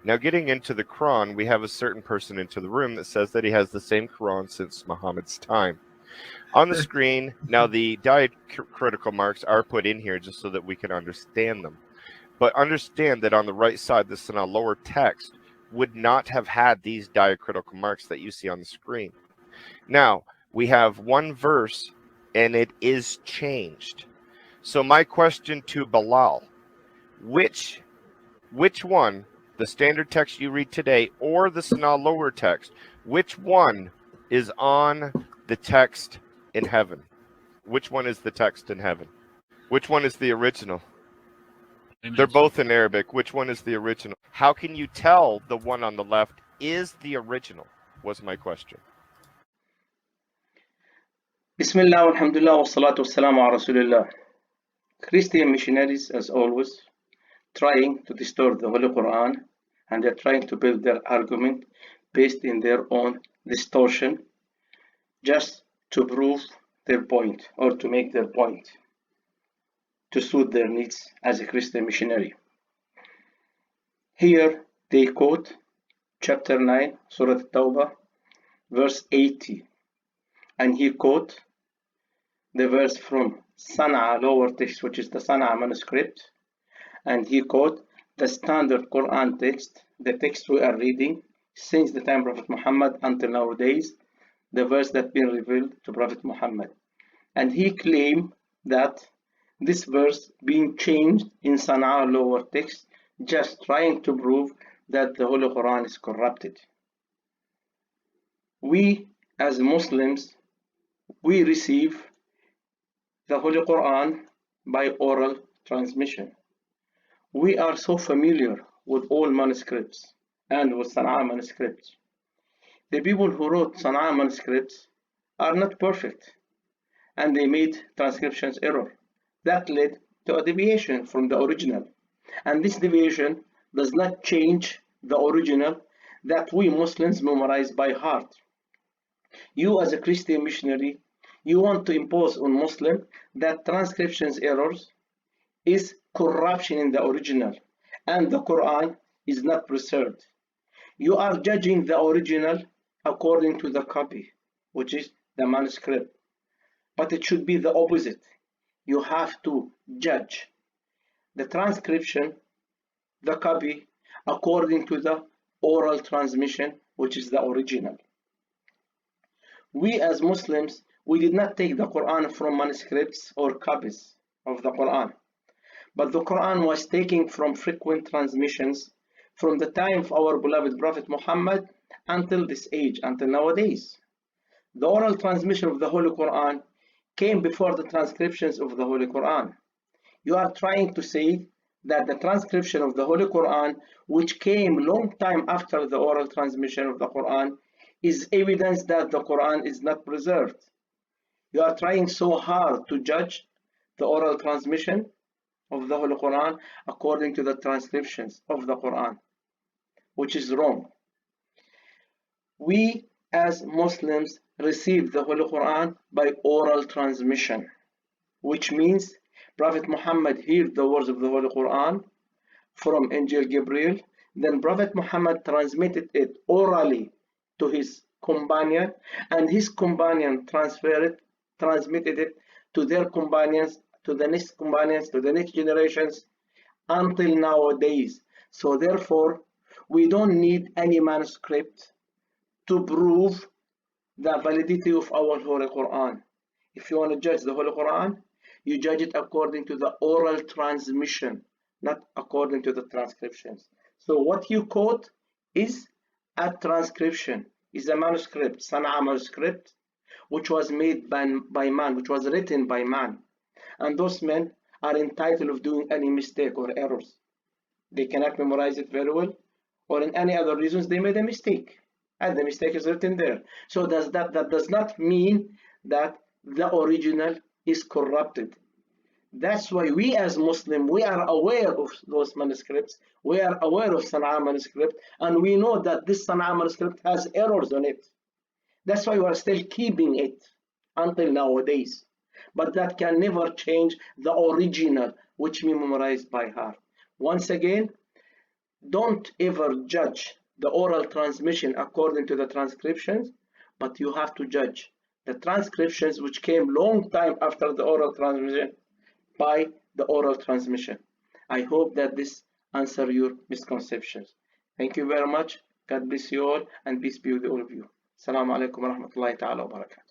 Now, getting into the Quran, we have a certain person into the room that says that he has the same Quran since Muhammad's time. On the screen, now the diacritical marks are put in here just so that we can understand them. But understand that on the right side, the Sana'a lower text would not have had these diacritical marks that you see on the screen. Now, we have one verse, and it is changed. So my question to Bilal, which one, the standard text you read today or the Sana'a lower text, which one is on the text in heaven? Which one is the text in heaven? Which one is the original? They're both in Arabic. Which one is the original? How can you tell the one on the left is the original? Was my question. Bismillah, alhamdulillah, wa salatu wassalamu ala rasulillah. Christian missionaries, as always, trying to distort the Holy Quran, and they're trying to build their argument based in their own distortion, just to prove their point or to make their point, to suit their needs as a Christian missionary. Here they quote chapter 9, Surah At-Tawbah, verse 80, and he quote the verse from Sana'a lower text, which is the Sana'a Manuscript, and he quote the standard Quran text, the text we are reading since the time of Prophet Muhammad until nowadays, the verse that been revealed to Prophet Muhammad. And he claimed that this verse being changed in Sana'a lower text, just trying to prove that the Holy Quran is corrupted. We as Muslims, we receive the Holy Quran by oral transmission. We are so familiar with all manuscripts and with Sana'a manuscripts. The people who wrote Sana'a manuscripts are not perfect, and they made transcriptions error. That led to a deviation from the original. And this deviation does not change the original that we Muslims memorize by heart. You as a Christian missionary, you want to impose on Muslim that transcriptions errors is corruption in the original, and the Quran is not preserved. You are judging the original according to the copy, which is the manuscript. But it should be the opposite. You have to judge the transcription, the copy, according to the oral transmission, which is the original. We as Muslims, we did not take the Quran from manuscripts or copies of the Quran, but the Quran was taken from frequent transmissions from the time of our beloved Prophet Muhammad until this age, until nowadays. The oral transmission of the Holy Quran came before the transcriptions of the Holy Quran. You are trying to say that the transcription of the Holy Quran, which came long time after the oral transmission of the Quran, is evidence that the Quran is not preserved. You are trying so hard to judge the oral transmission of the Holy Quran according to the transcriptions of the Quran, which is wrong. We as Muslims receive the Holy Quran by oral transmission, which means Prophet Muhammad heard the words of the Holy Quran from Angel Gabriel, then Prophet Muhammad transmitted it orally to his companion, and his companion transmitted it to their companions, to the next companions, to the next generations, until nowadays. So therefore, we don't need any manuscript to prove the validity of our Holy Quran. If you want to judge the Holy Quran, you judge it according to the oral transmission, not according to the transcriptions. So what you quote is a transcription, is a manuscript, Sana'a Manuscript, which was made by man, which was written by man. And those men are entitled of doing any mistake or errors. They cannot memorize it very well, or in any other reasons they made a mistake, and the mistake is written there. So that does not mean that the original is corrupted. That's why we as Muslim, we are aware of those manuscripts, we are aware of Sana'a manuscript, and we know that this Sana'a manuscript has errors on it. That's why we are still keeping it until nowadays. But that can never change the original, which we memorize by heart. Once again, don't ever judge the oral transmission according to the transcriptions, but you have to judge the transcriptions which came long time after the oral transmission by the oral transmission. I hope that this answers your misconceptions. Thank you very much. God bless you all, and peace be with all of you. Assalamu alaikum wa rahmatullahi ta'ala wa barakatuh.